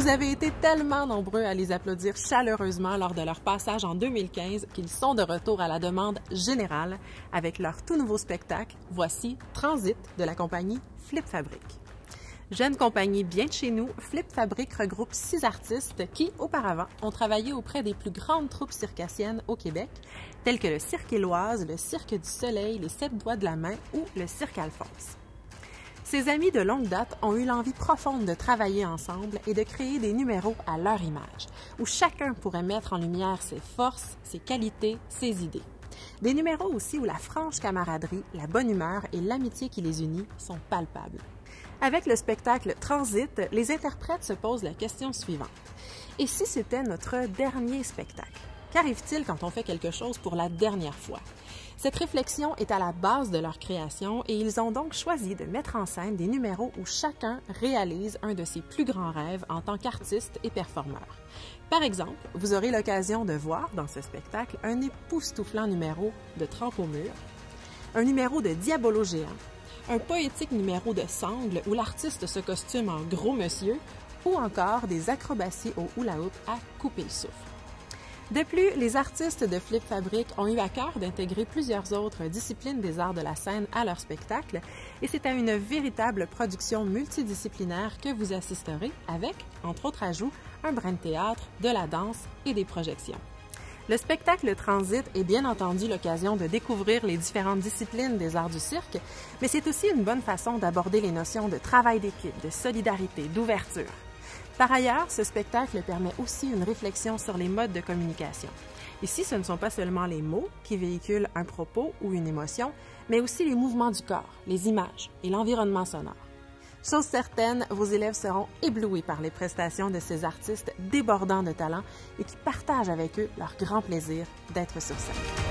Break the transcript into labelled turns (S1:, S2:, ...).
S1: Vous avez été tellement nombreux à les applaudir chaleureusement lors de leur passage en 2015 qu'ils sont de retour à la demande générale avec leur tout nouveau spectacle. Voici Transit de la compagnie Flip Fabric. Jeune compagnie bien de chez nous, Flip Fabric regroupe 6 artistes qui, auparavant, ont travaillé auprès des plus grandes troupes circassiennes au Québec, telles que le Cirque Éloise, le Cirque du Soleil, les 7 doigts de la main ou le Cirque Alphonse. Ces amis de longue date ont eu l'envie profonde de travailler ensemble et de créer des numéros à leur image, où chacun pourrait mettre en lumière ses forces, ses qualités, ses idées. Des numéros aussi où la franche camaraderie, la bonne humeur et l'amitié qui les unit sont palpables. Avec le spectacle Transit, les interprètes se posent la question suivante. Et si c'était notre dernier spectacle? Qu'arrive-t-il quand on fait quelque chose pour la dernière fois? Cette réflexion est à la base de leur création et ils ont donc choisi de mettre en scène des numéros où chacun réalise un de ses plus grands rêves en tant qu'artiste et performeur. Par exemple, vous aurez l'occasion de voir dans ce spectacle un époustouflant numéro de Trempe au mur, un numéro de Diabolo géant, un poétique numéro de sangle où l'artiste se costume en gros monsieur ou encore des acrobaties au hula hoop à couper le souffle. De plus, les artistes de Flip Fabric ont eu à cœur d'intégrer plusieurs autres disciplines des arts de la scène à leur spectacle et c'est à une véritable production multidisciplinaire que vous assisterez avec, entre autres ajouts, un brin de théâtre, de la danse et des projections. Le spectacle Transit est bien entendu l'occasion de découvrir les différentes disciplines des arts du cirque, mais c'est aussi une bonne façon d'aborder les notions de travail d'équipe, de solidarité, d'ouverture. Par ailleurs, ce spectacle permet aussi une réflexion sur les modes de communication. Ici, ce ne sont pas seulement les mots qui véhiculent un propos ou une émotion, mais aussi les mouvements du corps, les images et l'environnement sonore. Chose certaine, vos élèves seront éblouis par les prestations de ces artistes débordants de talent et qui partagent avec eux leur grand plaisir d'être sur scène.